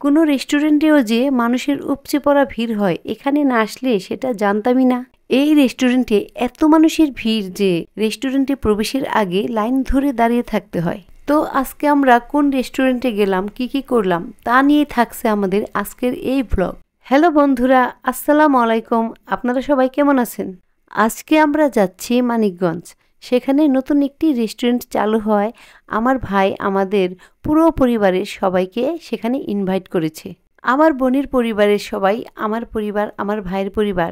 কোনো রেস্টুরেন্টেও যে মানুষের উপচে পড়া ভিড় হয়, এখানে না আসলে সেটা জানতামই না। এই রেস্টুরেন্টে এত মানুষের ভিড় যে রেস্টুরেন্টে প্রবেশের আগে লাইন ধরে দাঁড়িয়ে থাকতে হয়। তো আজকে আমরা কোন রেস্টুরেন্টে গেলাম, কি করলাম তা নিয়ে থাকছে আমাদের আজকের এই ভ্লগ। হ্যালো বন্ধুরা, আসসালামু আলাইকুম। আপনারা সবাই কেমন আছেন? আজকে আমরা যাচ্ছি মানিকগঞ্জ। সেখানে নতুন একটি রেস্টুরেন্ট চালু হয়। আমার ভাই আমাদের পুরো পরিবারের সবাইকে সেখানে ইনভাইট করেছে। আমার বোনের পরিবারের সবাই, আমার পরিবার, আমার ভাইয়ের পরিবার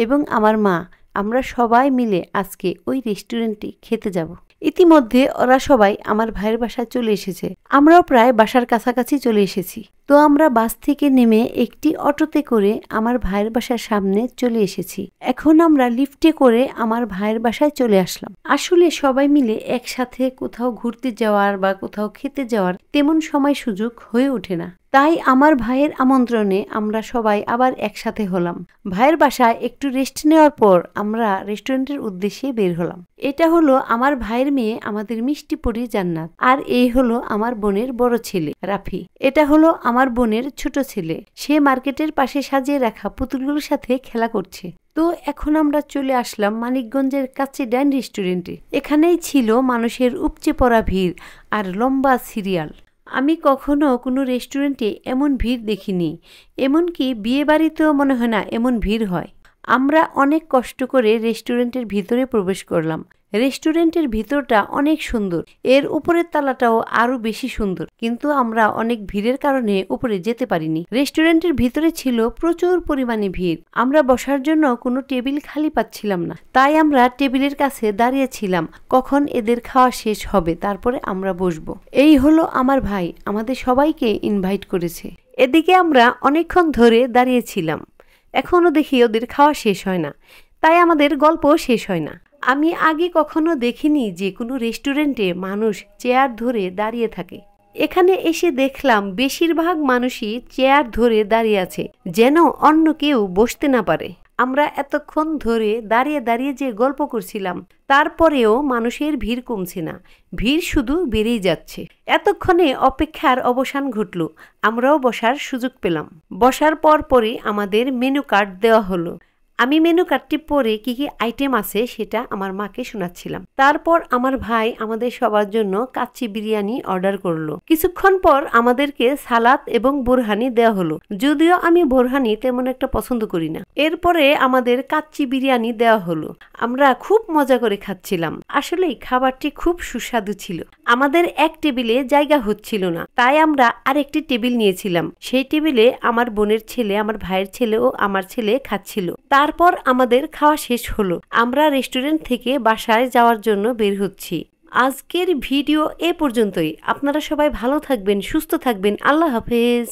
এবং আমার মা, আমরা সবাই মিলে আজকে ওই রেস্টুরেন্টে খেতে যাব। ইতিমধ্যে ওরা সবাই আমার ভাইয়ের বাসায় চলে এসেছে। আমরাও প্রায় বাসার কাছাকাছি চলে এসেছি। তো আমরা বাস থেকে নেমে একটি অটোতে করে আমার ভাইয়ের বাসার সামনে চলে এসেছি। এখন আমরা লিফটে করে আমার ভাইয়ের বাসায় চলে আসলাম। আসলে সবাই মিলে একসাথে কোথাও ঘুরতে যাওয়ার বা কোথাও খেতে যাওয়ার তেমন সময় সুযোগ হয়ে ওঠে না। তাই আমার ভাইয়ের আমন্ত্রণে আমরা সবাই আবার একসাথে হলাম। ভাইয়ের বাসায় একটু রেস্ট নেওয়ার পর আমরা রেস্টুরেন্টের উদ্দেশ্যে বের হলাম। এটা হলো আমার ভাইয়ের মেয়ে, আমাদের মিষ্টি পরি জান্নাত। আর এই হলো আমার বোনের বড় ছেলে রাফি। এটা হলো আমার বোনের ছোট ছেলে। সে মার্কেটের পাশে সাজিয়ে রাখা পুতুলগুলোর সাথে খেলা করছে। তো এখন আমরা চলে আসলাম মানিকগঞ্জের কাছে ডাইন রেস্টুরেন্টে। এখানেই ছিল মানুষের উপচে পড়া ভিড় আর লম্বা সিরিয়াল। আমি কখনো কোনো রেস্টুরেন্টে এমন ভিড় দেখিনি। এমনকি বিয়ে বাড়িতেও মনে হয় না এমন ভিড় হয়। আমরা অনেক কষ্ট করে রেস্টুরেন্টের ভিতরে প্রবেশ করলাম। রেস্টুরেন্টের ভিতরটা অনেক সুন্দর, এর উপরের তালাটাও আরো বেশি সুন্দর, কিন্তু আমরা অনেক ভিড়ের কারণে উপরে যেতে পারিনি। রেস্টুরেন্টের ভিতরে ছিল প্রচুর পরিমাণে ভিড়। আমরা বসার জন্য কোনো টেবিল খালি পাচ্ছিলাম না। তাই আমরা টেবিলের কাছে দাঁড়িয়েছিলাম কখন এদের খাওয়া শেষ হবে, তারপরে আমরা বসবো। এই হলো আমার ভাই আমাদের সবাইকে ইনভাইট করেছে। এদিকে আমরা অনেকক্ষণ ধরে দাঁড়িয়েছিলাম। এখনো দেখি ওদের খাওয়া শেষ হয় না, তাই আমাদের গল্প শেষ হয় না। আমি আগে কখনো দেখিনি যে কোনো রেস্টুরেন্টে মানুষ চেয়ার ধরে দাঁড়িয়ে থাকে। এখানে এসে দেখলাম বেশিরভাগ মানুষই চেয়ার ধরে দাঁড়িয়ে আছে, যেন অন্য কেউ বসতে না পারে। আমরা এতক্ষণ ধরে দাঁড়িয়ে যে গল্প করছিলাম, তারপরেও মানুষের ভিড় কমছে না, ভিড় শুধু বেড়েই যাচ্ছে। এতক্ষণে অপেক্ষার অবসান ঘটল। আমরাও বসার সুযোগ পেলাম। বসার পরই আমাদের মেনু কার্ড দেওয়া হলো। আমি মেনু কার্ডটি পরে কি আইটেম আছে সেটা আমার মাকে শোনাচ্ছিলাম। তারপর আমার ভাই আমাদের সবার জন্য কাচ্চি বিরিয়ানি অর্ডার করলো। কিছুক্ষণ পর আমাদেরকে সালাদ এবং বোরহানি দেওয়া হলো, যদিও আমি বোরহানি তেমন একটা পছন্দ করি না। এরপরে আমাদের কাচ্চি বিরিয়ানি দেওয়া হলো। আমরা খুব মজা করে খাচ্ছিলাম। আসলেই খাবারটি খুব সুস্বাদু ছিল। আমাদের এক টেবিলে জায়গা হচ্ছিল না, তাই আমরা আরেকটি টেবিল নিয়েছিলাম। সেই টেবিলে আমার বোনের ছেলে, আমার ভাইয়ের ছেলে ও আমার ছেলে খাচ্ছিল। তারপর আমাদের খাওয়া শেষ হলো। আমরা রেস্টুরেন্ট থেকে বাসায় যাওয়ার জন্য বের হচ্ছি। আজকের ভিডিও এ পর্যন্তই। আপনারা সবাই ভালো থাকবেন, সুস্থ থাকবেন। আল্লাহ হাফেজ।